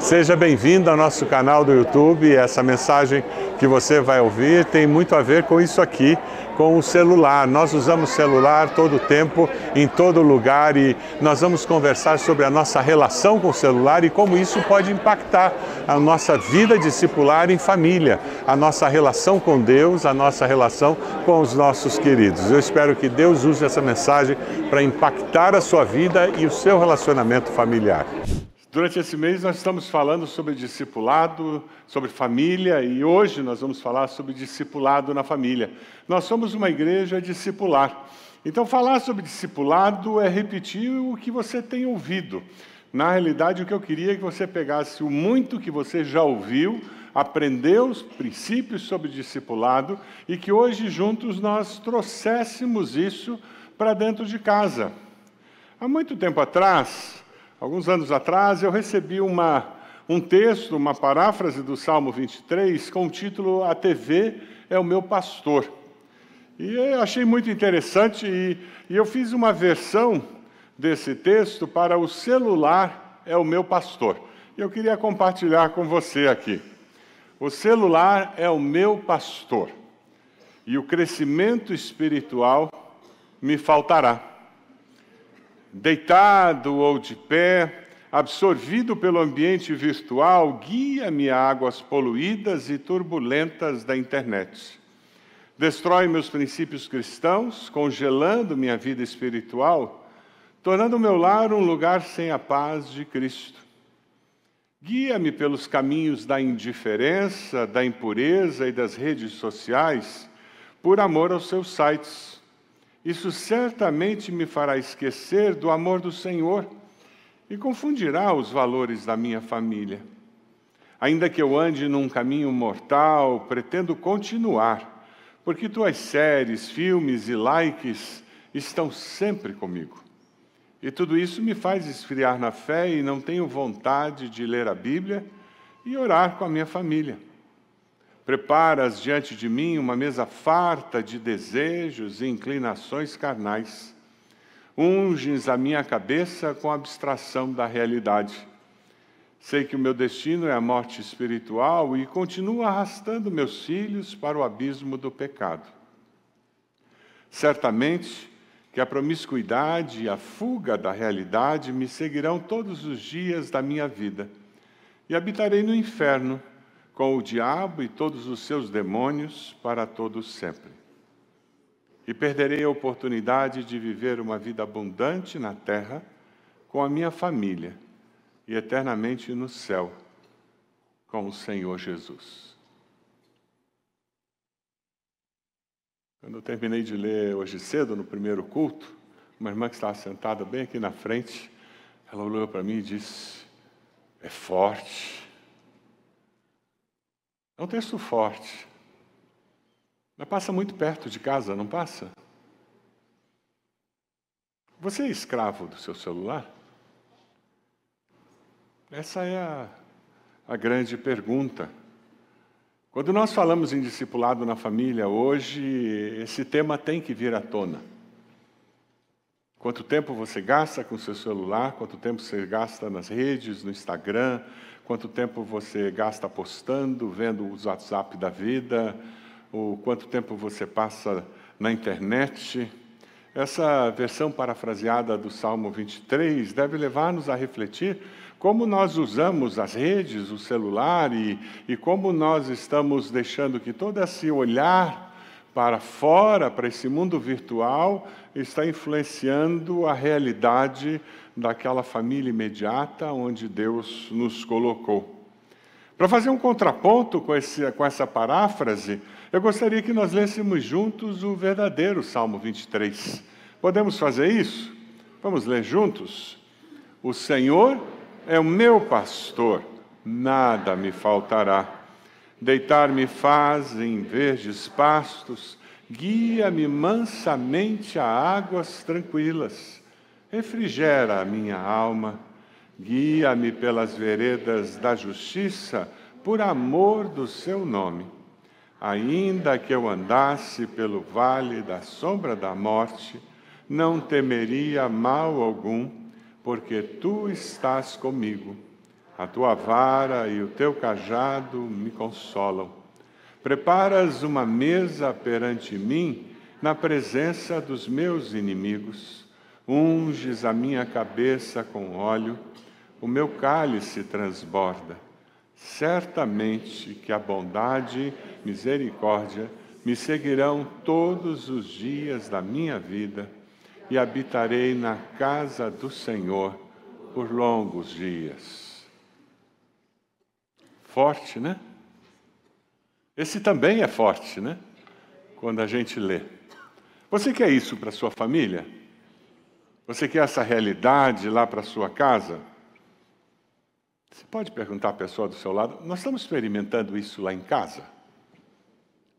Seja bem-vindo ao nosso canal do YouTube. Essa mensagem que você vai ouvir tem muito a ver com isso aqui, com o celular. Nós usamos celular todo o tempo, em todo lugar, e nós vamos conversar sobre a nossa relação com o celular e como isso pode impactar a nossa vida discipular em família, a nossa relação com Deus, a nossa relação com os nossos queridos. Eu espero que Deus use essa mensagem para impactar a sua vida e o seu relacionamento familiar. Durante esse mês nós estamos falando sobre discipulado, sobre família, e hoje nós vamos falar sobre discipulado na família. Nós somos uma igreja discipular. Então falar sobre discipulado é repetir o que você tem ouvido. Na realidade, o que eu queria é que você pegasse o muito que você já ouviu, aprendeu os princípios sobre discipulado e que hoje juntos nós trouxéssemos isso para dentro de casa. Há muito tempo atrás, alguns anos atrás, eu recebi um texto, uma paráfrase do Salmo 23, com o título "A TV é o meu pastor". E eu achei muito interessante e eu fiz uma versão desse texto para "O celular é o meu pastor". E eu queria compartilhar com você aqui. O celular é o meu pastor e o crescimento espiritual me faltará. Deitado ou de pé, absorvido pelo ambiente virtual, guia-me a águas poluídas e turbulentas da internet. Destrói meus princípios cristãos, congelando minha vida espiritual, tornando meu lar um lugar sem a paz de Cristo. Guia-me pelos caminhos da indiferença, da impureza e das redes sociais, por amor aos seus sites. Isso certamente me fará esquecer do amor do Senhor e confundirá os valores da minha família. Ainda que eu ande num caminho mortal, pretendo continuar, porque tuas séries, filmes e likes estão sempre comigo. E tudo isso me faz esfriar na fé e não tenho vontade de ler a Bíblia e orar com a minha família. Preparas diante de mim uma mesa farta de desejos e inclinações carnais. Unges a minha cabeça com a abstração da realidade. Sei que o meu destino é a morte espiritual e continuo arrastando meus filhos para o abismo do pecado. Certamente que a promiscuidade e a fuga da realidade me seguirão todos os dias da minha vida e habitarei no inferno, com o diabo e todos os seus demônios para todos sempre. E perderei a oportunidade de viver uma vida abundante na terra com a minha família e eternamente no céu com o Senhor Jesus. Quando eu terminei de ler hoje cedo, no primeiro culto, uma irmã que estava sentada bem aqui na frente, ela olhou para mim e disse: "É forte". É um texto forte, mas passa muito perto de casa, não passa? Você é escravo do seu celular? Essa é a grande pergunta. Quando nós falamos em discipulado na família hoje, esse tema tem que vir à tona. Quanto tempo você gasta com o seu celular? Quanto tempo você gasta nas redes, no Instagram? Quanto tempo você gasta postando, vendo o WhatsApp da vida? Ou quanto tempo você passa na internet? Essa versão parafraseada do Salmo 23 deve levar-nos a refletir como nós usamos as redes, o celular e como nós estamos deixando que todo esse olhar para fora, para esse mundo virtual, está influenciando a realidade daquela família imediata onde Deus nos colocou. Para fazer um contraponto com essa paráfrase, eu gostaria que nós lêssemos juntos o verdadeiro Salmo 23. Podemos fazer isso? Vamos ler juntos? O Senhor é o meu pastor, nada me faltará. Deitar-me faz em verdes pastos, guia-me mansamente a águas tranquilas. Refrigera a minha alma, guia-me pelas veredas da justiça, por amor do seu nome. Ainda que eu andasse pelo vale da sombra da morte, não temeria mal algum, porque tu estás comigo. A tua vara e o teu cajado me consolam. Preparas uma mesa perante mim, na presença dos meus inimigos. Unges a minha cabeça com óleo, o meu cálice transborda. Certamente que a bondade e misericórdia me seguirão todos os dias da minha vida, e habitarei na casa do Senhor por longos dias. Forte, né? Esse também é forte, né? Quando a gente lê. Você quer isso para a sua família? Você quer essa realidade lá para a sua casa? Você pode perguntar à pessoa do seu lado, nós estamos experimentando isso lá em casa?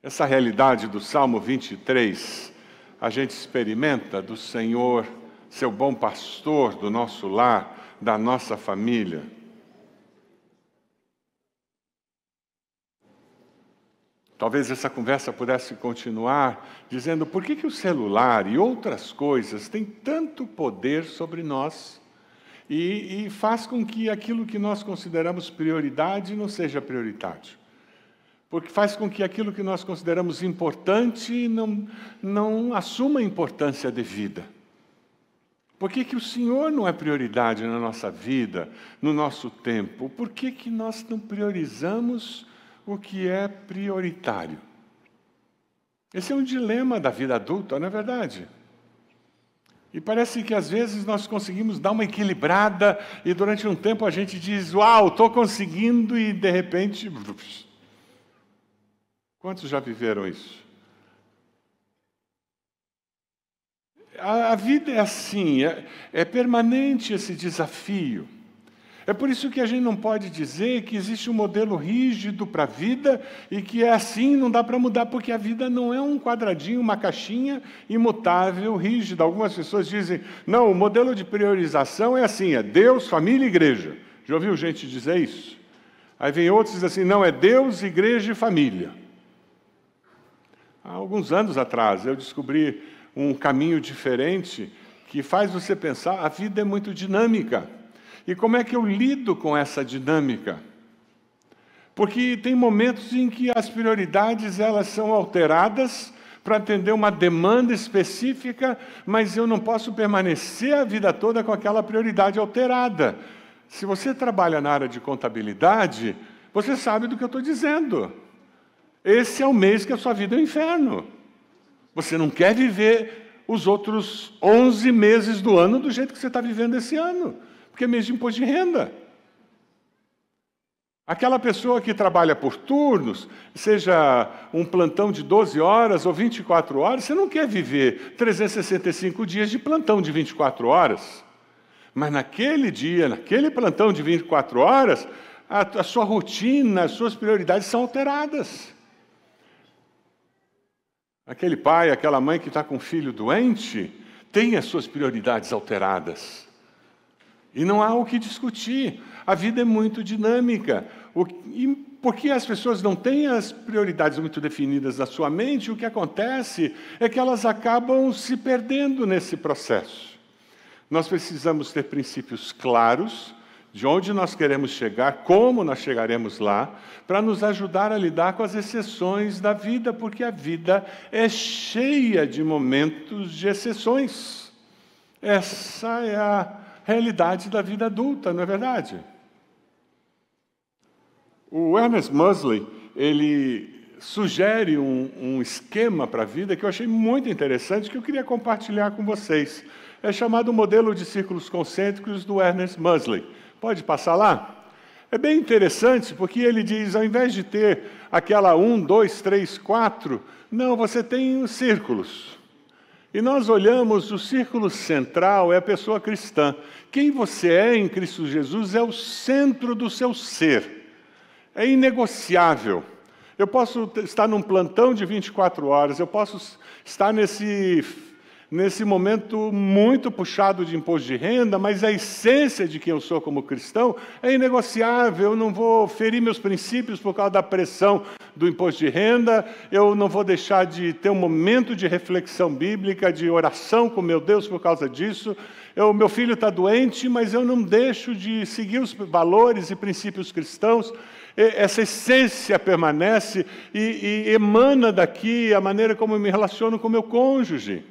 Essa realidade do Salmo 23, a gente experimenta do Senhor, seu bom pastor do nosso lar, da nossa família. Talvez essa conversa pudesse continuar dizendo por que o celular e outras coisas têm tanto poder sobre nós e faz com que aquilo que nós consideramos prioridade não seja prioritário. Porque faz com que aquilo que nós consideramos importante não assuma a importância devida. Por que o Senhor não é prioridade na nossa vida, no nosso tempo? Por que nós não priorizamos o que é prioritário? Esse é um dilema da vida adulta, não é verdade? E parece que às vezes nós conseguimos dar uma equilibrada e durante um tempo a gente diz, uau, estou conseguindo, e de repente... Quantos já viveram isso? A vida é assim, é permanente esse desafio. É por isso que a gente não pode dizer que existe um modelo rígido para a vida e que é assim, não dá para mudar, porque a vida não é um quadradinho, uma caixinha imutável, rígida. Algumas pessoas dizem, não, o modelo de priorização é assim, é Deus, família e igreja. Já ouviu gente dizer isso? Aí vem outros e dizem assim, não, é Deus, igreja e família. Há alguns anos atrás eu descobri um caminho diferente que faz você pensar, a vida é muito dinâmica. E como é que eu lido com essa dinâmica? Porque tem momentos em que as prioridades elas são alteradas para atender uma demanda específica, mas eu não posso permanecer a vida toda com aquela prioridade alterada. Se você trabalha na área de contabilidade, você sabe do que eu estou dizendo. Esse é o mês que a sua vida é um inferno. Você não quer viver os outros 11 meses do ano do jeito que você está vivendo esse ano. Porque é mês de imposto de renda. Aquela pessoa que trabalha por turnos, seja um plantão de 12 horas ou 24 horas, você não quer viver 365 dias de plantão de 24 horas. Mas naquele dia, naquele plantão de 24 horas, a sua rotina, as suas prioridades são alteradas. Aquele pai, aquela mãe que está com um filho doente, tem as suas prioridades alteradas. E não há o que discutir. A vida é muito dinâmica. E porque as pessoas não têm as prioridades muito definidas na sua mente, o que acontece é que elas acabam se perdendo nesse processo. Nós precisamos ter princípios claros de onde nós queremos chegar, como nós chegaremos lá, para nos ajudar a lidar com as exceções da vida, porque a vida é cheia de momentos de exceções. Essa é a realidade da vida adulta, não é verdade? O Ernest Mosley, ele sugere um esquema para a vida que eu achei muito interessante, que eu queria compartilhar com vocês. É chamado modelo de círculos concêntricos do Ernest Mosley. Pode passar lá? É bem interessante, porque ele diz, ao invés de ter aquela 1, 2, 3, 4, não, você tem os círculos. E nós olhamos, o círculo central é a pessoa cristã. Quem você é em Cristo Jesus é o centro do seu ser. É inegociável. Eu posso estar num plantão de 24 horas, eu posso estar nesse momento muito puxado de imposto de renda, mas a essência de quem eu sou como cristão é inegociável. Eu não vou ferir meus princípios por causa da pressão do imposto de renda, eu não vou deixar de ter um momento de reflexão bíblica, de oração com meu Deus por causa disso. Meu filho está doente, mas eu não deixo de seguir os valores e princípios cristãos. Essa essência permanece e emana daqui a maneira como eu me relaciono com meu cônjuge.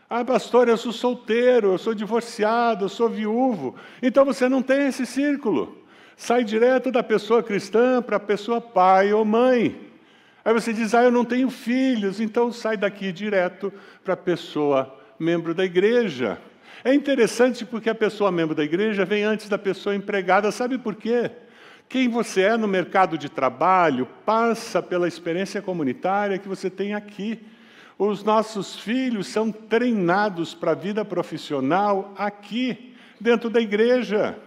Ah, pastor, eu sou solteiro, eu sou divorciado, eu sou viúvo. Então você não tem esse círculo. Sai direto da pessoa cristã para a pessoa pai ou mãe. Aí você diz, eu não tenho filhos, então sai daqui direto para a pessoa membro da igreja. É interessante porque a pessoa membro da igreja vem antes da pessoa empregada. Sabe por quê? Quem você é no mercado de trabalho passa pela experiência comunitária que você tem aqui. Os nossos filhos são treinados para a vida profissional aqui, dentro da igreja.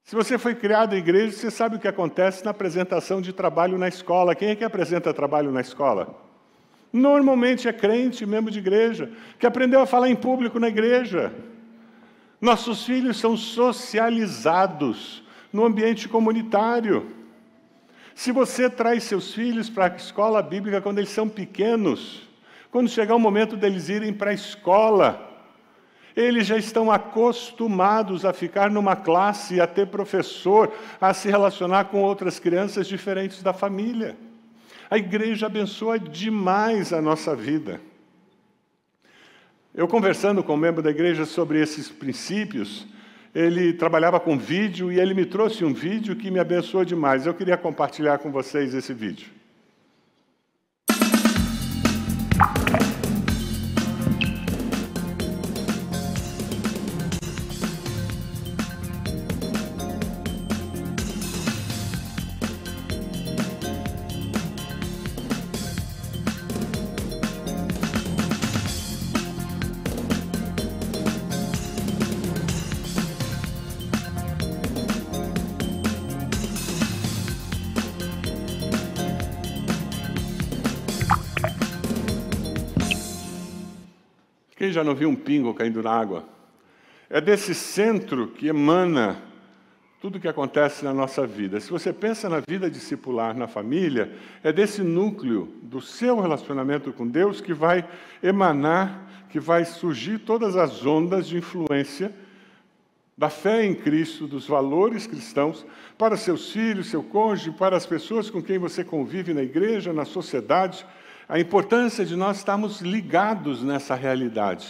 Se você foi criado em igreja, você sabe o que acontece na apresentação de trabalho na escola. Quem é que apresenta trabalho na escola? Normalmente é crente, membro de igreja, que aprendeu a falar em público na igreja. Nossos filhos são socializados no ambiente comunitário. Se você traz seus filhos para a escola bíblica quando eles são pequenos, quando chegar o momento deles irem para a escola, eles já estão acostumados a ficar numa classe, a ter professor, a se relacionar com outras crianças diferentes da família. A igreja abençoa demais a nossa vida. Eu conversando com um membro da igreja sobre esses princípios, ele trabalhava com vídeo e ele me trouxe um vídeo que me abençoou demais. Eu queria compartilhar com vocês esse vídeo. Quem já não viu um pingo caindo na água? É desse centro que emana tudo o que acontece na nossa vida. Se você pensa na vida discipular na família, é desse núcleo do seu relacionamento com Deus que vai emanar, que vai surgir todas as ondas de influência da fé em Cristo, dos valores cristãos, para seus filhos, seu cônjuge, para as pessoas com quem você convive na igreja, na sociedade. A importância de nós estarmos ligados nessa realidade.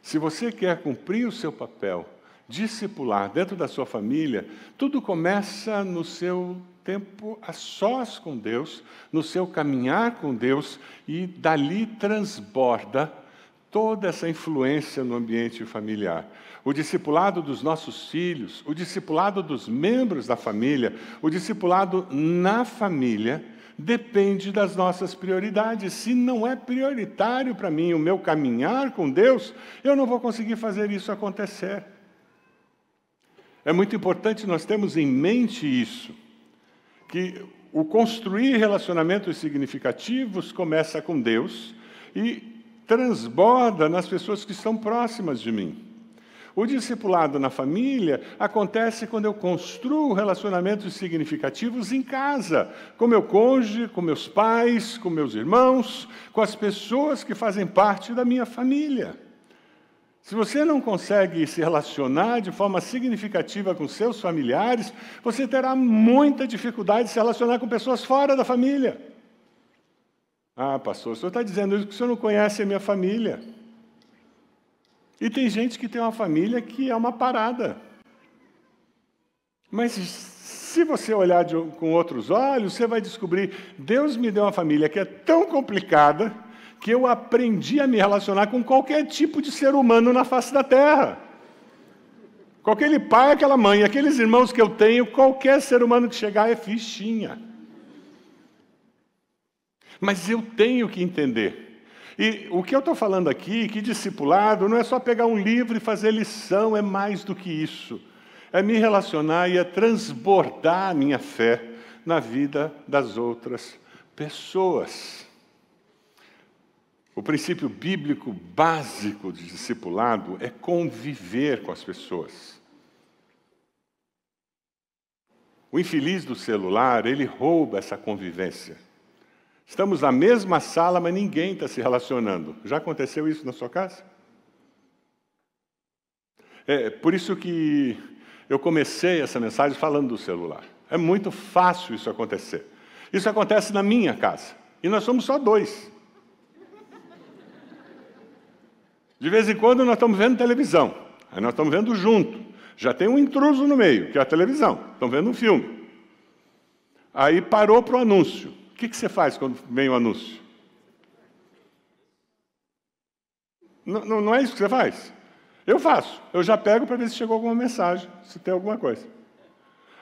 Se você quer cumprir o seu papel, discipular dentro da sua família, tudo começa no seu tempo a sós com Deus, no seu caminhar com Deus, e dali transborda toda essa influência no ambiente familiar. O discipulado dos nossos filhos, o discipulado dos membros da família, o discipulado na família, depende das nossas prioridades. Se não é prioritário para mim o meu caminhar com Deus, eu não vou conseguir fazer isso acontecer. É muito importante nós termos em mente isso, que o construir relacionamentos significativos começa com Deus e transborda nas pessoas que estão próximas de mim. O discipulado na família acontece quando eu construo relacionamentos significativos em casa, com meu cônjuge, com meus pais, com meus irmãos, com as pessoas que fazem parte da minha família. Se você não consegue se relacionar de forma significativa com seus familiares, você terá muita dificuldade de se relacionar com pessoas fora da família. Ah, pastor, o senhor está dizendo isso porque o senhor não conhece a minha família. E tem gente que tem uma família que é uma parada. Mas se você olhar com outros olhos, você vai descobrir, Deus me deu uma família que é tão complicada que eu aprendi a me relacionar com qualquer tipo de ser humano na face da terra. Com aquele pai, aquela mãe, aqueles irmãos que eu tenho, qualquer ser humano que chegar é fichinha. Mas eu tenho que entender. E o que eu estou falando aqui, que discipulado, não é só pegar um livro e fazer lição, é mais do que isso. É me relacionar e é transbordar a minha fé na vida das outras pessoas. O princípio bíblico básico de discipulado é conviver com as pessoas. O infeliz do celular, ele rouba essa convivência. Estamos na mesma sala, mas ninguém está se relacionando. Já aconteceu isso na sua casa? É por isso que eu comecei essa mensagem falando do celular. É muito fácil isso acontecer. Isso acontece na minha casa. E nós somos só 2. De vez em quando nós estamos vendo televisão. Aí nós estamos vendo junto. Já tem um intruso no meio, que é a televisão. Estamos vendo um filme. Aí parou para o anúncio. O que você faz quando vem o anúncio? Não é isso que você faz? Eu faço. Eu já pego para ver se chegou alguma mensagem, se tem alguma coisa.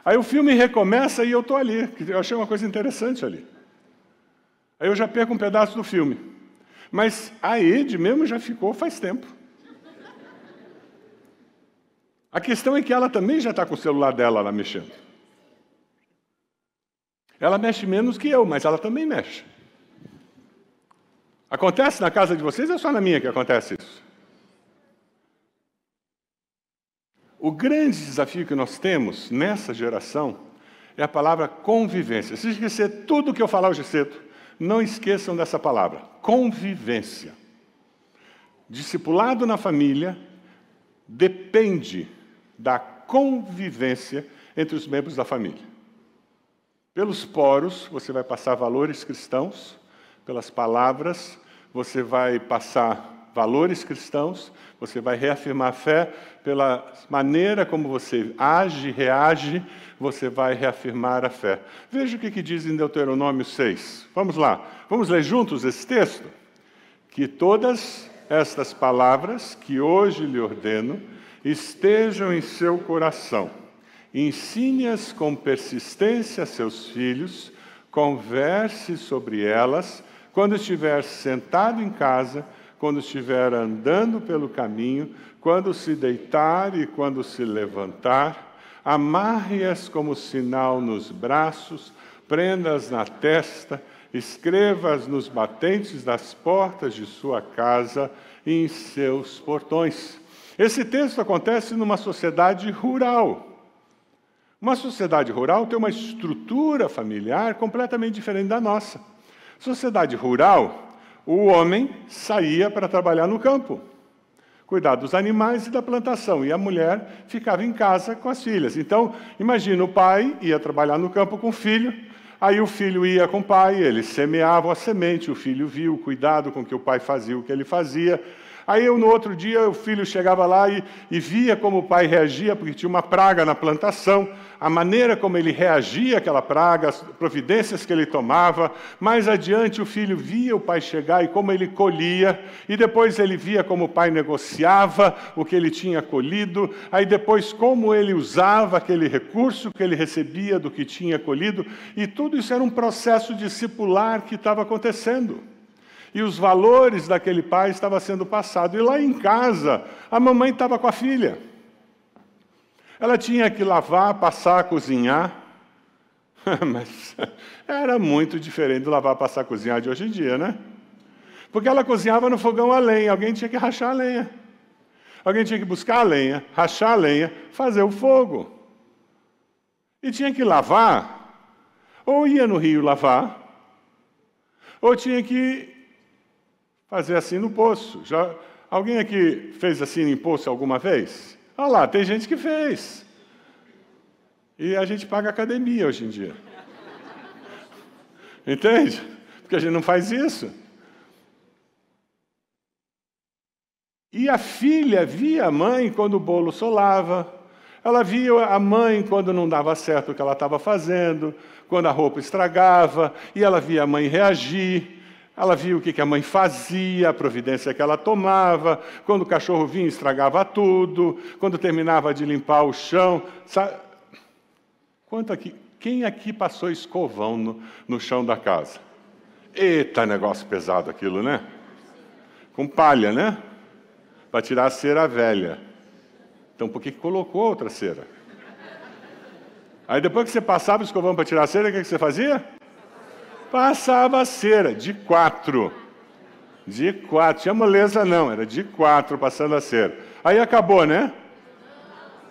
Aí o filme recomeça e eu estou ali. Eu achei uma coisa interessante ali. Aí eu já perco um pedaço do filme. Mas a Ed mesmo já ficou faz tempo. A questão é que ela também já está com o celular dela lá mexendo. Ela mexe menos que eu, mas ela também mexe. Acontece na casa de vocês ou é só na minha que acontece isso? O grande desafio que nós temos nessa geração é a palavra convivência. Se esquecer tudo que eu falar hoje cedo, não esqueçam dessa palavra, convivência. Discipulado na família depende da convivência entre os membros da família. Pelos poros, você vai passar valores cristãos, pelas palavras, você vai passar valores cristãos, você vai reafirmar a fé, pela maneira como você age, reage, você vai reafirmar a fé. Veja o que diz em Deuteronômio 6. Vamos lá, vamos ler juntos esse texto? Que todas estas palavras que hoje lhe ordeno estejam em seu coração. Ensine-as com persistência a seus filhos, converse sobre elas, quando estiver sentado em casa, quando estiver andando pelo caminho, quando se deitar e quando se levantar, amarre-as como sinal nos braços, prenda-as na testa, escreva-as nos batentes das portas de sua casa e em seus portões. Esse texto acontece numa sociedade rural. Uma sociedade rural tem uma estrutura familiar completamente diferente da nossa. Sociedade rural, o homem saía para trabalhar no campo, cuidar dos animais e da plantação, e a mulher ficava em casa com as filhas. Então, imagina, o pai ia trabalhar no campo com o filho, aí o filho ia com o pai, eles semeavam a semente, o filho via o cuidado com que o pai fazia o que ele fazia. Aí, no outro dia, o filho chegava lá e via como o pai reagia, porque tinha uma praga na plantação, a maneira como ele reagia àquela praga, as providências que ele tomava. Mais adiante, o filho via o pai chegar e como ele colhia, e depois ele via como o pai negociava o que ele tinha colhido, aí depois como ele usava aquele recurso que ele recebia do que tinha colhido, e tudo isso era um processo discipular que estava acontecendo. E os valores daquele pai estavam sendo passados. E lá em casa, a mamãe estava com a filha. Ela tinha que lavar, passar, cozinhar. Mas era muito diferente do lavar, passar, cozinhar de hoje em dia, né? Porque ela cozinhava no fogão a lenha. Alguém tinha que rachar a lenha. Alguém tinha que buscar a lenha, rachar a lenha, fazer o fogo. E tinha que lavar. Ou ia no rio lavar, ou tinha que fazer assim no poço. Alguém aqui fez assim em poço alguma vez? Olha lá, tem gente que fez. E a gente paga academia hoje em dia. Entende? Porque a gente não faz isso. E a filha via a mãe quando o bolo solava. Ela via a mãe quando não dava certo o que ela estava fazendo, quando a roupa estragava, e ela via a mãe reagir. Ela via o que a mãe fazia, a providência que ela tomava, quando o cachorro vinha e estragava tudo, quando terminava de limpar o chão. Sabe? Quem aqui passou escovão no chão da casa? Eita, negócio pesado aquilo, né? Com palha, né? Para tirar a cera velha. Então, por que colocou outra cera? Aí, depois que você passava o escovão para tirar a cera, o que você fazia? Passava a cera de 4. De 4. Tinha moleza não, era de 4 passando a cera. Aí acabou, né?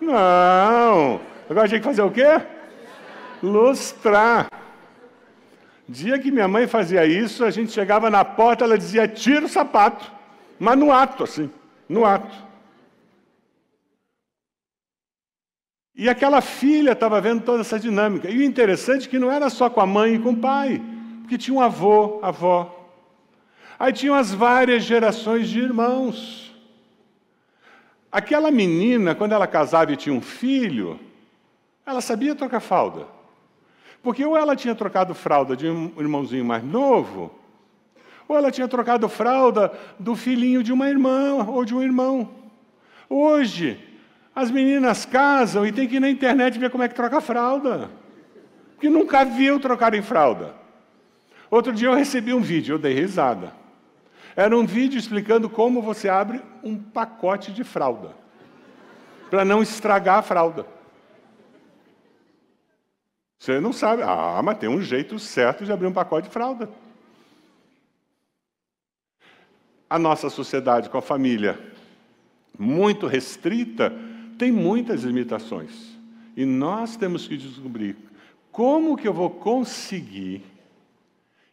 Não. Agora tinha que fazer o quê? Lustrar. Dia que minha mãe fazia isso, a gente chegava na porta, ela dizia, tira o sapato. Mas no ato, assim, no ato. E aquela filha estava vendo toda essa dinâmica. E o interessante é que não era só com a mãe e com o pai, porque tinha um avô, avó. Aí tinham as várias gerações de irmãos. Aquela menina, quando ela casava e tinha um filho, ela sabia trocar fralda. Porque ou ela tinha trocado fralda de um irmãozinho mais novo, ou ela tinha trocado fralda do filhinho de uma irmã ou de um irmão. Hoje, as meninas casam e tem que ir na internet ver como é que troca fralda. Porque nunca viu trocar em fralda. Outro dia eu recebi um vídeo, eu dei risada. Era um vídeo explicando como você abre um pacote de fralda, para não estragar a fralda. Você não sabe. Ah, mas tem um jeito certo de abrir um pacote de fralda. A nossa sociedade com a família muito restrita tem muitas limitações. E nós temos que descobrir como que eu vou conseguir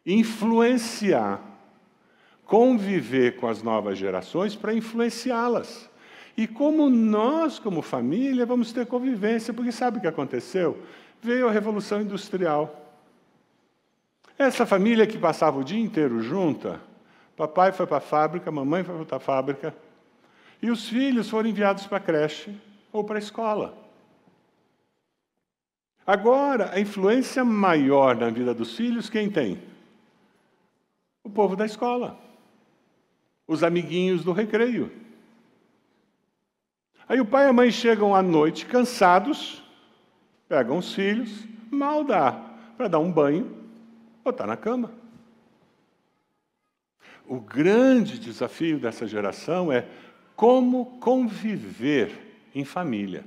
influenciar, conviver com as novas gerações para influenciá-las. E como nós, como família, vamos ter convivência, porque sabe o que aconteceu? Veio a Revolução Industrial. Essa família que passava o dia inteiro junta, papai foi para a fábrica, mamãe foi para a fábrica, e os filhos foram enviados para a creche ou para a escola. Agora, a influência maior na vida dos filhos, quem tem? O povo da escola. Os amiguinhos do recreio. Aí o pai e a mãe chegam à noite cansados, pegam os filhos, mal dá para dar um banho, botar na cama. O grande desafio dessa geração é como conviver em família.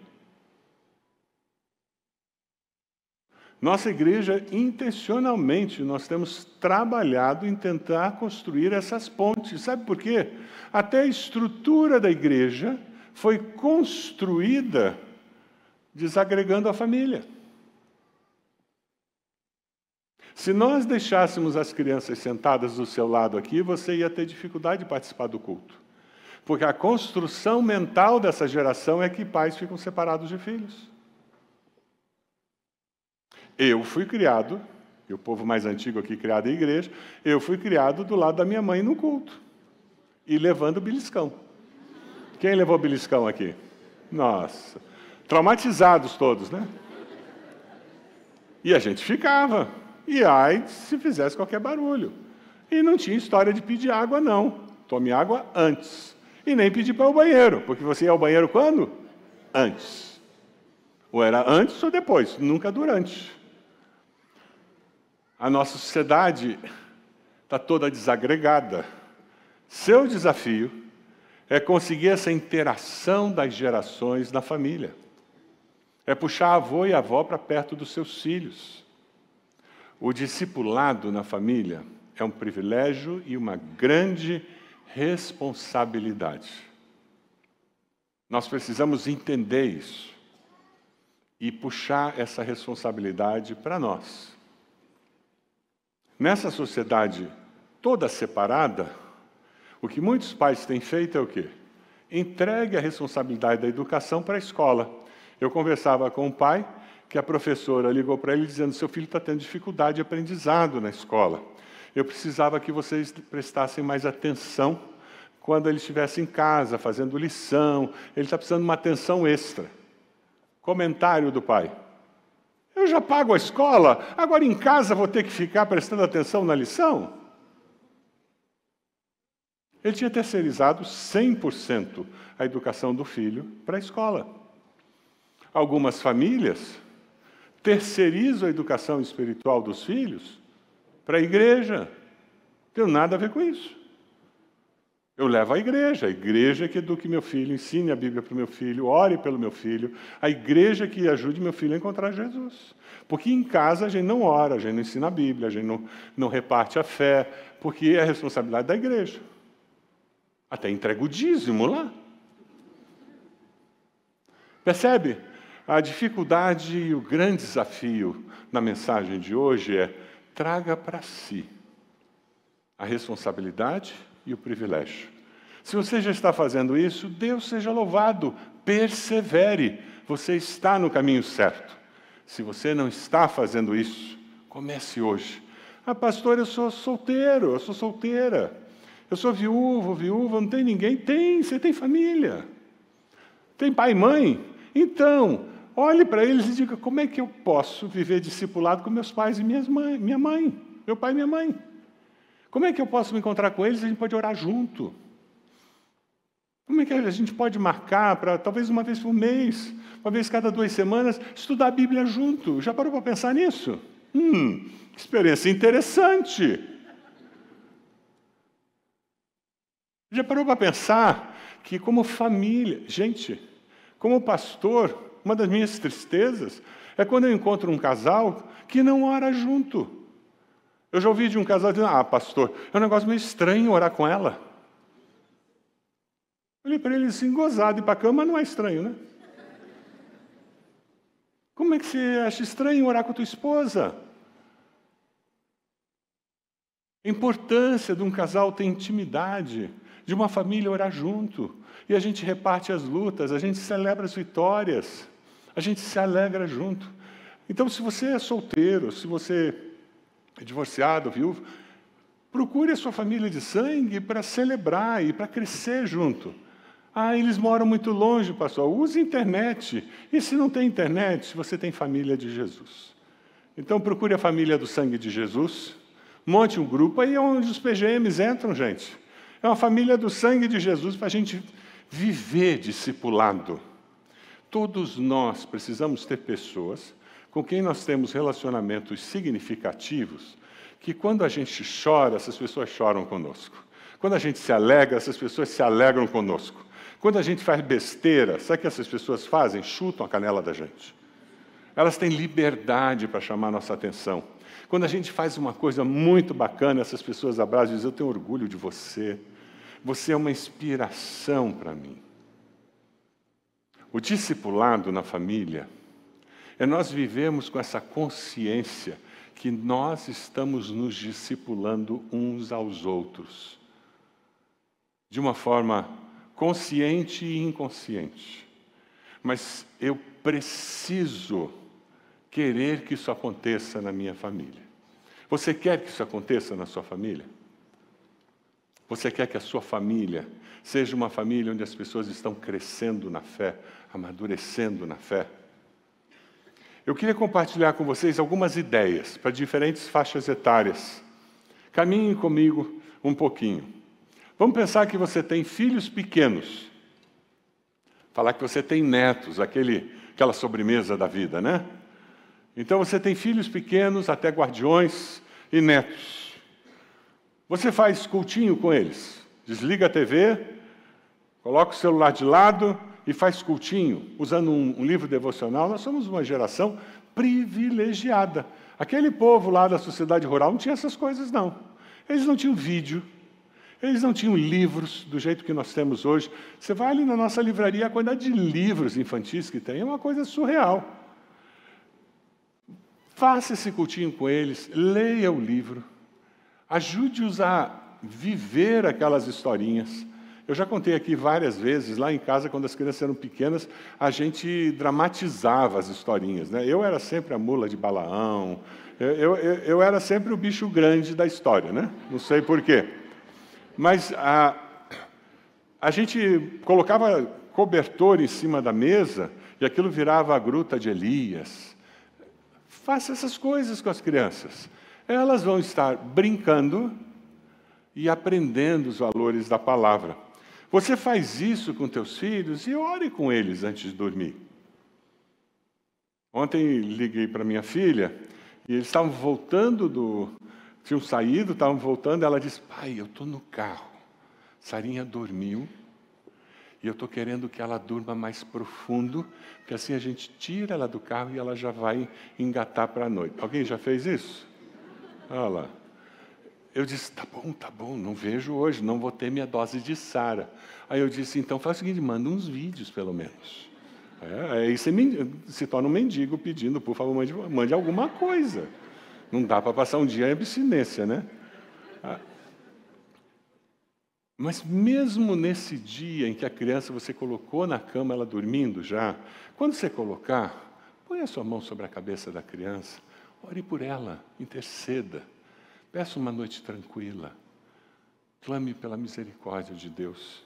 Nossa igreja, intencionalmente, nós temos trabalhado em tentar construir essas pontes. Sabe por quê? Até a estrutura da igreja foi construída desagregando a família. Se nós deixássemos as crianças sentadas do seu lado aqui, você ia ter dificuldade de participar do culto. Porque a construção mental dessa geração é que pais ficam separados de filhos. Eu fui criado, e o povo mais antigo aqui criado em igreja, eu fui criado do lado da minha mãe no culto. E levando o beliscão. Quem levou o beliscão aqui? Nossa. Traumatizados todos, né? E a gente ficava. E ai, se fizesse qualquer barulho. E não tinha história de pedir água, não. Tome água antes. E nem pedir para o banheiro. Porque você ia ao banheiro quando? Antes. Ou era antes ou depois, nunca durante. A nossa sociedade está toda desagregada. Seu desafio é conseguir essa interação das gerações na família. É puxar avô e avó para perto dos seus filhos. O discipulado na família é um privilégio e uma grande responsabilidade. Nós precisamos entender isso e puxar essa responsabilidade para nós. Nessa sociedade toda separada, o que muitos pais têm feito é o quê? Entregue a responsabilidade da educação para a escola. Eu conversava com um pai que a professora ligou para ele dizendo: seu filho está tendo dificuldade de aprendizado na escola. Eu precisava que vocês prestassem mais atenção quando ele estivesse em casa, fazendo lição. Ele está precisando de uma atenção extra. Comentário do pai: eu já pago a escola, agora em casa vou ter que ficar prestando atenção na lição? Ele tinha terceirizado 100% a educação do filho para a escola. Algumas famílias terceirizam a educação espiritual dos filhos para a igreja. Não tem nada a ver com isso. Eu levo à igreja, a igreja que eduque meu filho, ensine a Bíblia para o meu filho, ore pelo meu filho, a igreja que ajude meu filho a encontrar Jesus. Porque em casa a gente não ora, a gente não ensina a Bíblia, a gente não reparte a fé, porque é a responsabilidade da igreja. Até entrega o dízimo lá. Percebe? A dificuldade e o grande desafio na mensagem de hoje é: traga para si a responsabilidade e o privilégio. Se você já está fazendo isso, Deus seja louvado, persevere, você está no caminho certo. Se você não está fazendo isso, comece hoje. Ah, pastor, eu sou solteiro, eu sou solteira, eu sou viúva, não tem ninguém. Tem, você tem família. Tem pai e mãe? Então, olhe para eles e diga: como é que eu posso viver discipulado com meus pais e minha mãe, meu pai e minha mãe? Como é que eu posso me encontrar com eles e a gente pode orar junto? Como é que a gente pode marcar para, talvez uma vez por mês, uma vez cada 2 semanas, estudar a Bíblia junto? Já parou para pensar nisso? Experiência interessante. Já parou para pensar que como família, gente, como pastor, uma das minhas tristezas é quando eu encontro um casal que não ora junto. Eu já ouvi de um casal dizendo: ah, pastor, é um negócio meio estranho orar com ela. Eu olhei para ele assim, gozado, ir para a cama não é estranho, né? Como é que você acha estranho orar com a tua esposa? A importância de um casal ter intimidade, de uma família orar junto. E a gente reparte as lutas, a gente celebra as vitórias, a gente se alegra junto. Então, se você é solteiro, se você é divorciado, viúvo, procure a sua família de sangue para celebrar e para crescer junto. Ah, eles moram muito longe, pastor. Use a internet. E se não tem internet, se você tem família de Jesus? Então, procure a família do sangue de Jesus, monte um grupo, aí é onde os PGMs entram, gente. É uma família do sangue de Jesus para a gente viver discipulado. Todos nós precisamos ter pessoas com quem nós temos relacionamentos significativos, que quando a gente chora, essas pessoas choram conosco. Quando a gente se alegra, essas pessoas se alegram conosco. Quando a gente faz besteira, sabe o que essas pessoas fazem? Chutam a canela da gente. Elas têm liberdade para chamar a nossa atenção. Quando a gente faz uma coisa muito bacana, essas pessoas abraçam e dizem: eu tenho orgulho de você. Você é uma inspiração para mim. O discipulado na família é nós vivemos com essa consciência que nós estamos nos discipulando uns aos outros, de uma forma consciente e inconsciente. Mas eu preciso querer que isso aconteça na minha família. Você quer que isso aconteça na sua família? Você quer que a sua família seja uma família onde as pessoas estão crescendo na fé, amadurecendo na fé? Eu queria compartilhar com vocês algumas ideias para diferentes faixas etárias. Caminhem comigo um pouquinho. Vamos pensar que você tem filhos pequenos. Falar que você tem netos, aquela sobremesa da vida, né? Então você tem filhos pequenos, até guardiões e netos. Você faz cultinho com eles. Desliga a TV, coloca o celular de lado e faz cultinho, usando um livro devocional. Nós somos uma geração privilegiada. Aquele povo lá da sociedade rural não tinha essas coisas, não. Eles não tinham vídeo, eles não tinham livros do jeito que nós temos hoje. Você vai ali na nossa livraria, a quantidade de livros infantis que tem é uma coisa surreal. Faça esse cultinho com eles, leia o livro, ajude-os a viver aquelas historinhas. Eu já contei aqui várias vezes, lá em casa, quando as crianças eram pequenas, a gente dramatizava as historinhas, né? Eu era sempre a mula de Balaão, eu era sempre o bicho grande da história, né? Não sei porquê. Mas a gente colocava cobertor em cima da mesa e aquilo virava a gruta de Elias. Faça essas coisas com as crianças. Elas vão estar brincando e aprendendo os valores da palavra. Você faz isso com teus filhos e ore com eles antes de dormir. Ontem liguei para minha filha e eles estavam voltando tinham saído, estavam voltando, ela disse: pai, eu estou no carro, Sarinha dormiu e eu estou querendo que ela durma mais profundo, porque assim a gente tira ela do carro e ela já vai engatar para a noite. Alguém já fez isso? Olha lá. eu disse, tá bom, não vejo hoje, não vou ter minha dose de Sara. Aí eu disse, então faz o seguinte, manda uns vídeos pelo menos. Aí você se torna um mendigo pedindo, por favor, mande alguma coisa. Não dá para passar um dia em abstinência, né? Mas mesmo nesse dia em que a criança você colocou na cama, ela dormindo já, quando você colocar, põe a sua mão sobre a cabeça da criança, ore por ela, interceda, peça uma noite tranquila, clame pela misericórdia de Deus,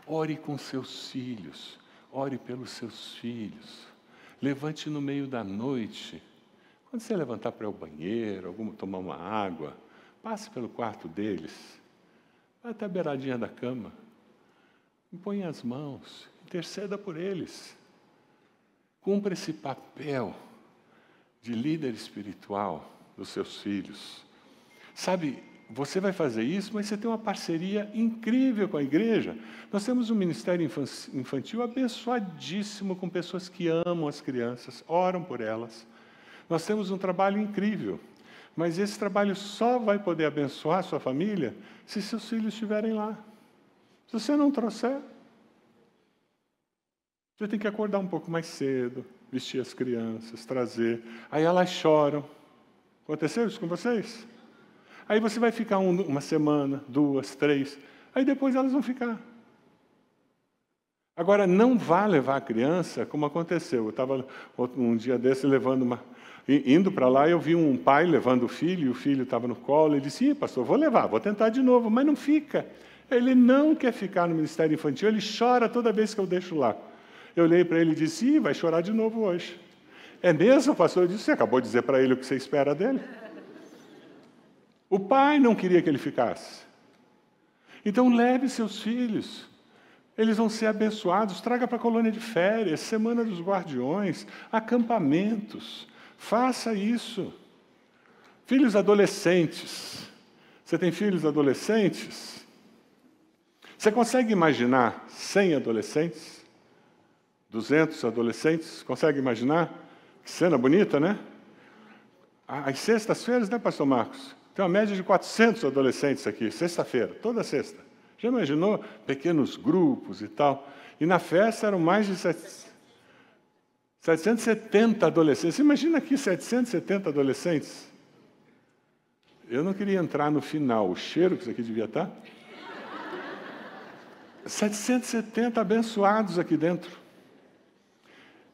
ore com seus filhos, ore pelos seus filhos, levante no meio da noite, quando você levantar para ir ao banheiro, tomar uma água, passe pelo quarto deles, vai até a beiradinha da cama, impõe as mãos, interceda por eles. Cumpra esse papel de líder espiritual dos seus filhos. Sabe, você vai fazer isso, mas você tem uma parceria incrível com a igreja. Nós temos um ministério infantil abençoadíssimo, com pessoas que amam as crianças, oram por elas. Nós temos um trabalho incrível. Mas esse trabalho só vai poder abençoar a sua família se seus filhos estiverem lá. Se você não trouxer, você tem que acordar um pouco mais cedo, vestir as crianças, trazer. Aí elas choram. Aconteceu isso com vocês? Aí você vai ficar uma semana, 2, 3. Aí depois elas vão ficar. Agora, não vá levar a criança como aconteceu. Eu estava um dia desse indo para lá, eu vi um pai levando o filho, e o filho estava no colo, ele disse, pastor, vou levar, vou tentar de novo, mas não fica. Ele não quer ficar no ministério infantil, ele chora toda vez que eu deixo lá. Eu olhei para ele e disse, vai chorar de novo hoje. É mesmo, pastor? Eu disse, você acabou de dizer para ele o que você espera dele? O pai não queria que ele ficasse. Então leve seus filhos. Eles vão ser abençoados, traga para a colônia de férias, semana dos guardiões, acampamentos. Faça isso. Filhos adolescentes. Você tem filhos adolescentes? Você consegue imaginar 100 adolescentes? 200 adolescentes? Consegue imaginar? Que cena bonita, né? Às sextas-feiras, né, pastor Marcos? Tem uma média de 400 adolescentes aqui, sexta-feira, toda sexta. Já imaginou? Pequenos grupos e tal. E na festa eram mais de 770 adolescentes. Você imagina aqui 770 adolescentes? Eu não queria entrar no final, o cheiro que isso aqui devia estar. 770 abençoados aqui dentro.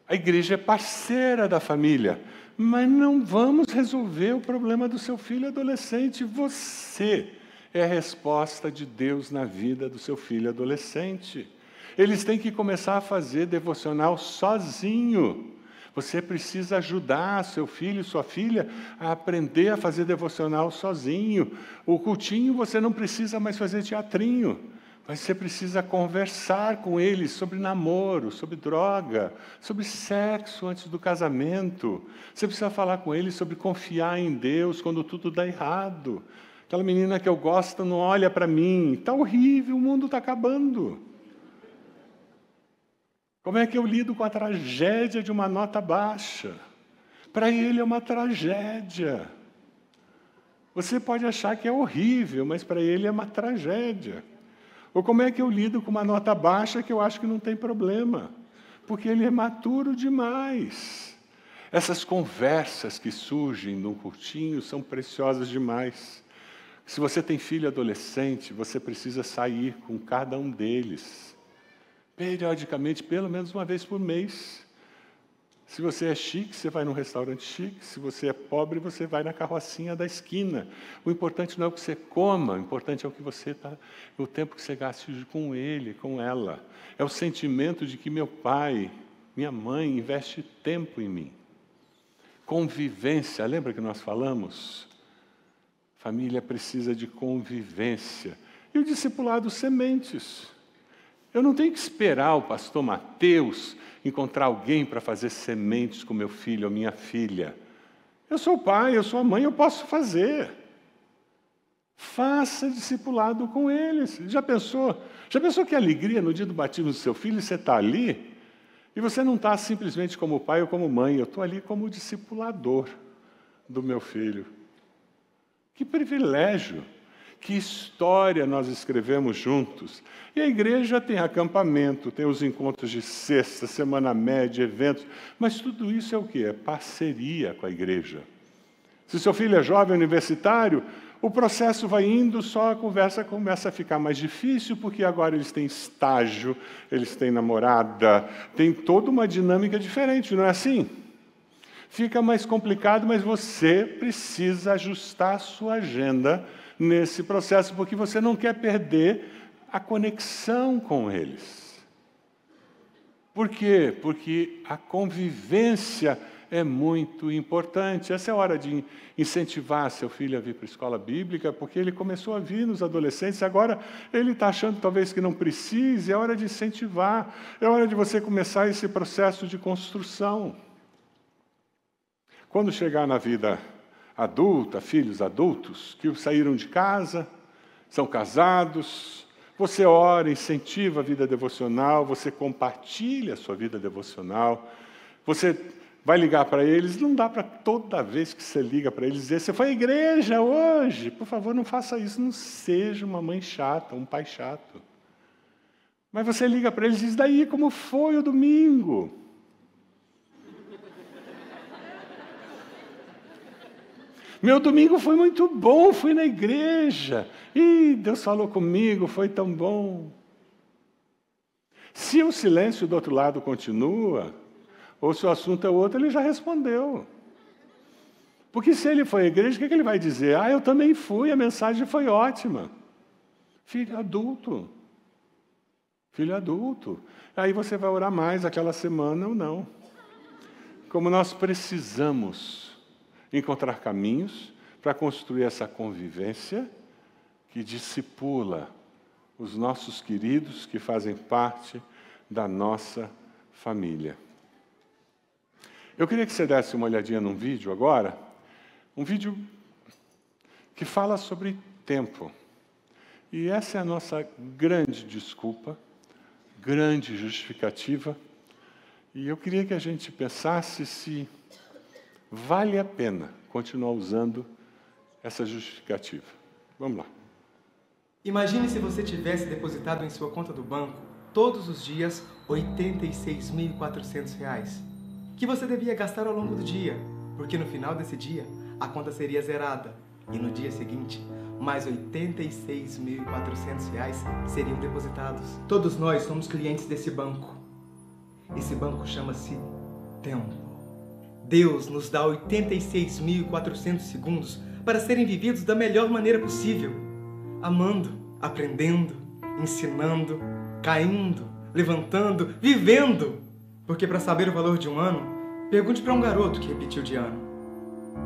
A igreja é parceira da família, mas não vamos resolver o problema do seu filho adolescente. Você é a resposta de Deus na vida do seu filho adolescente. Eles têm que começar a fazer devocional sozinho. Você precisa ajudar seu filho e sua filha a aprender a fazer devocional sozinho. O cultinho você não precisa mais fazer teatrinho, mas você precisa conversar com eles sobre namoro, sobre droga, sobre sexo antes do casamento. Você precisa falar com eles sobre confiar em Deus quando tudo dá errado. Aquela menina que eu gosto não olha para mim, está horrível, o mundo está acabando. Como é que eu lido com a tragédia de uma nota baixa? Para ele é uma tragédia. Você pode achar que é horrível, mas para ele é uma tragédia. Ou como é que eu lido com uma nota baixa que eu acho que não tem problema? Porque ele é maturo demais. Essas conversas que surgem no cultinho são preciosas demais. Se você tem filho adolescente, você precisa sair com cada um deles. Periodicamente, pelo menos uma vez por mês. Se você é chique, você vai num restaurante chique. Se você é pobre, você vai na carrocinha da esquina. O importante não é o que você coma, o importante é o tempo que você gaste com ele, com ela. É o sentimento de que meu pai, minha mãe, investe tempo em mim. Convivência, lembra que nós falamos? Família precisa de convivência. E o discipulado sementes. Eu não tenho que esperar o pastor Mateus encontrar alguém para fazer sementes com meu filho ou minha filha. Eu sou o pai, eu sou a mãe, eu posso fazer. Faça discipulado com eles. Já pensou? Já pensou que alegria no dia do batismo do seu filho, você está ali, e você não está simplesmente como pai ou como mãe, eu estou ali como discipulador do meu filho. Que privilégio! Que história nós escrevemos juntos. E a igreja tem acampamento, tem os encontros de sexta, semana média, eventos, mas tudo isso é o quê? É parceria com a igreja. Se seu filho é jovem universitário, o processo vai indo, só a conversa começa a ficar mais difícil, porque agora eles têm estágio, eles têm namorada, tem toda uma dinâmica diferente, não é assim? Fica mais complicado, mas você precisa ajustar a sua agenda nesse processo, porque você não quer perder a conexão com eles. Por quê? Porque a convivência é muito importante. Essa é a hora de incentivar seu filho a vir para a escola bíblica, porque ele começou a vir nos adolescentes, agora ele está achando talvez que não precise, é hora de incentivar, é hora de você começar esse processo de construção. Quando chegar na vida adulta, filhos adultos, que saíram de casa, são casados, você ora, incentiva a vida devocional, você compartilha a sua vida devocional, você vai ligar para eles, não dá para toda vez que você liga para eles dizer, você foi à igreja hoje? Por favor, não faça isso, não seja uma mãe chata, um pai chato. Mas você liga para eles e diz, daí, como foi o domingo? Meu domingo foi muito bom, fui na igreja. Ih, Deus falou comigo, foi tão bom. Se o silêncio do outro lado continua, ou se o assunto é outro, ele já respondeu. Porque se ele foi à igreja, o que ele vai dizer? Eu também fui, a mensagem foi ótima. Filho adulto. Filho adulto. Aí você vai orar mais aquela semana ou não. Como nós precisamos encontrar caminhos para construir essa convivência que discipula os nossos queridos que fazem parte da nossa família. Eu queria que você desse uma olhadinha num vídeo agora, um vídeo que fala sobre tempo. E essa é a nossa grande desculpa, grande justificativa, e eu queria que a gente pensasse se vale a pena continuar usando essa justificativa. Vamos lá. Imagine se você tivesse depositado em sua conta do banco, todos os dias, R$ 86.400, que você devia gastar ao longo do dia, porque no final desse dia, a conta seria zerada, e no dia seguinte, mais R$ 86.400 seriam depositados. Todos nós somos clientes desse banco. Esse banco chama-se tempo. Deus nos dá 86.400 segundos para serem vividos da melhor maneira possível. Amando, aprendendo, ensinando, caindo, levantando, vivendo. Porque para saber o valor de um ano, pergunte para um garoto que repetiu de ano.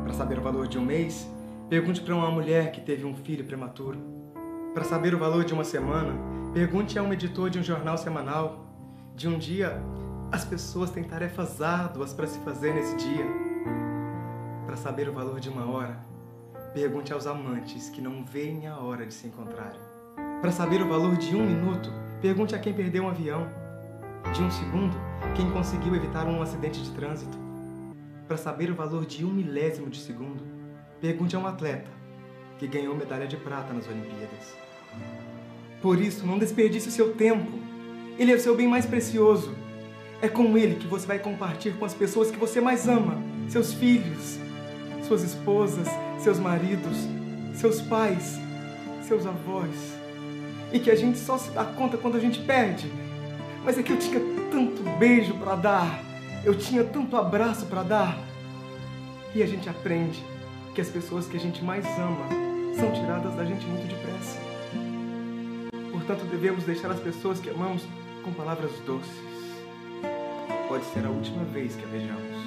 Para saber o valor de um mês, pergunte para uma mulher que teve um filho prematuro. Para saber o valor de uma semana, pergunte a um editor de um jornal semanal. De um dia, as pessoas têm tarefas árduas para se fazer nesse dia. Para saber o valor de uma hora, pergunte aos amantes que não veem a hora de se encontrarem. Para saber o valor de um minuto, pergunte a quem perdeu um avião. De um segundo, quem conseguiu evitar um acidente de trânsito. Para saber o valor de 1 milésimo de segundo, pergunte a um atleta que ganhou medalha de prata nas Olimpíadas. Por isso, não desperdice o seu tempo. Ele é o seu bem mais precioso. É com ele que você vai compartilhar com as pessoas que você mais ama, seus filhos, suas esposas, seus maridos, seus pais, seus avós. E que a gente só se dá conta quando a gente perde. Mas é que eu tinha tanto beijo para dar, eu tinha tanto abraço para dar. E a gente aprende que as pessoas que a gente mais ama são tiradas da gente muito depressa. Portanto, devemos deixar as pessoas que amamos com palavras doces. Pode ser a última vez que a vejamos.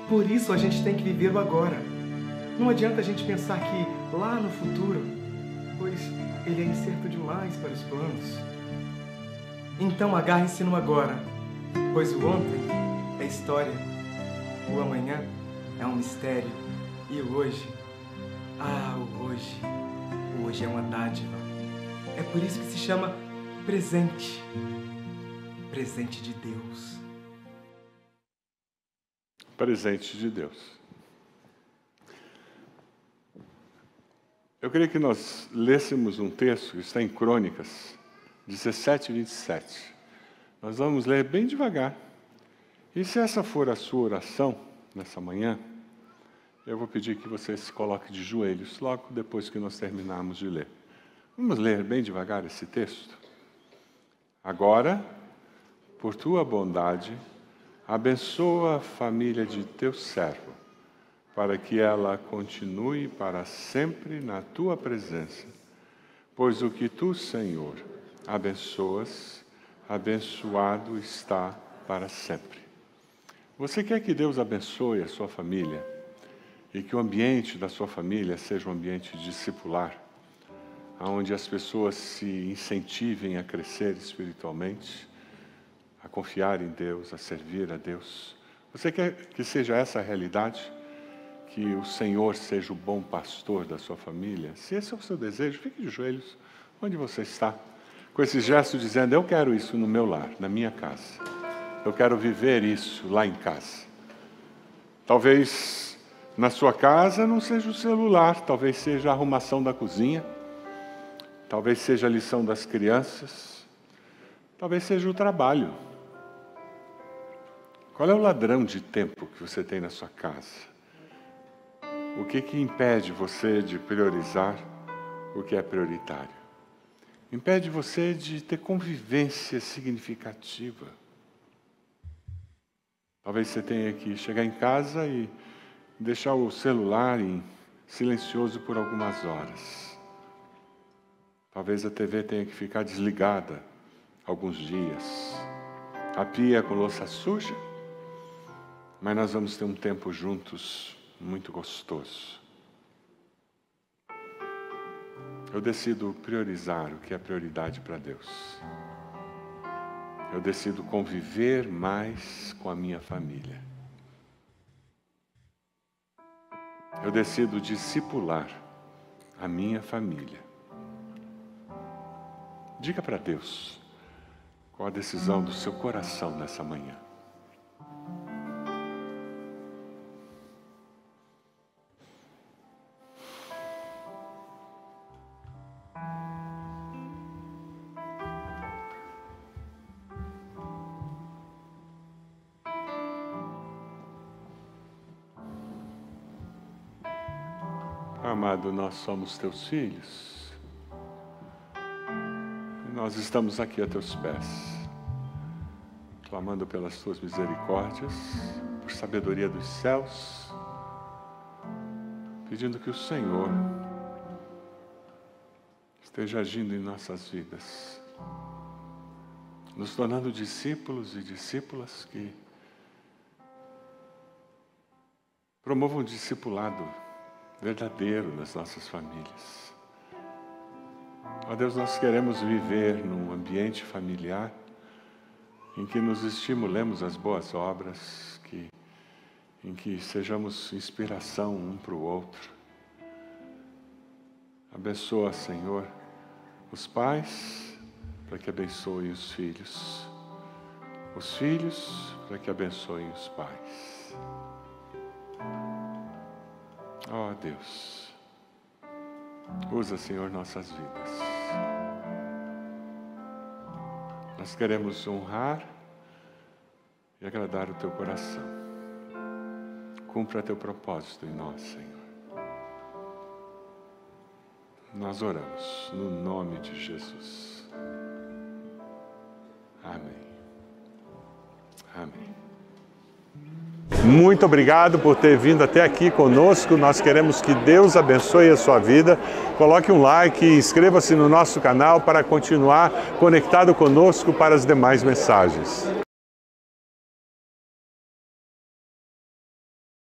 Por isso a gente tem que viver o agora. Não adianta a gente pensar que lá no futuro, pois ele é incerto demais para os planos. Então agarre-se no agora, pois o ontem é história, o amanhã é um mistério e o hoje, o hoje é uma dádiva. É por isso que se chama presente. Presente de Deus. Presente de Deus. Eu queria que nós lêssemos um texto que está em Crônicas 17, 27. Nós vamos ler bem devagar. E se essa for a sua oração nessa manhã, eu vou pedir que você se coloque de joelhos logo depois que nós terminarmos de ler. Vamos ler bem devagar esse texto? Agora, por tua bondade, abençoa a família de teu servo, para que ela continue para sempre na tua presença. Pois o que tu, Senhor, abençoas, abençoado está para sempre. Você quer que Deus abençoe a sua família e que o ambiente da sua família seja um ambiente discipular, onde as pessoas se incentivem a crescer espiritualmente, a confiar em Deus, a servir a Deus? Você quer que seja essa a realidade? Que o Senhor seja o bom pastor da sua família? Se esse é o seu desejo, fique de joelhos onde você está, com esse gesto dizendo: eu quero isso no meu lar, na minha casa. Eu quero viver isso lá em casa. Talvez na sua casa não seja o celular, talvez seja a arrumação da cozinha, talvez seja a lição das crianças, talvez seja o trabalho. Qual é o ladrão de tempo que você tem na sua casa? O que impede você de priorizar o que é prioritário? Impede você de ter convivência significativa. Talvez você tenha que chegar em casa e deixar o celular em silencioso por algumas horas. Talvez a TV tenha que ficar desligada alguns dias. A pia com louça suja, mas nós vamos ter um tempo juntos muito gostoso. Eu decido priorizar o que é prioridade para Deus. Eu decido conviver mais com a minha família. Eu decido discipular a minha família. Diga para Deus qual a decisão do seu coração nessa manhã. Amado, nós somos teus filhos. E nós estamos aqui a teus pés, clamando pelas tuas misericórdias, por sabedoria dos céus, pedindo que o Senhor esteja agindo em nossas vidas, nos tornando discípulos e discípulas que promovam o discipulado verdadeiro nas nossas famílias. Ó Deus, nós queremos viver num ambiente familiar em que nos estimulemos às boas obras, em que sejamos inspiração um para o outro. Abençoa, Senhor, os pais para que abençoem os filhos para que abençoem os pais. Ó Deus, usa, Senhor, nossas vidas. Nós queremos honrar e agradar o Teu coração. Cumpra Teu propósito em nós, Senhor. Nós oramos no nome de Jesus. Amém. Amém. Muito obrigado por ter vindo até aqui conosco. Nós queremos que Deus abençoe a sua vida. Coloque um like e inscreva-se no nosso canal para continuar conectado conosco para as demais mensagens.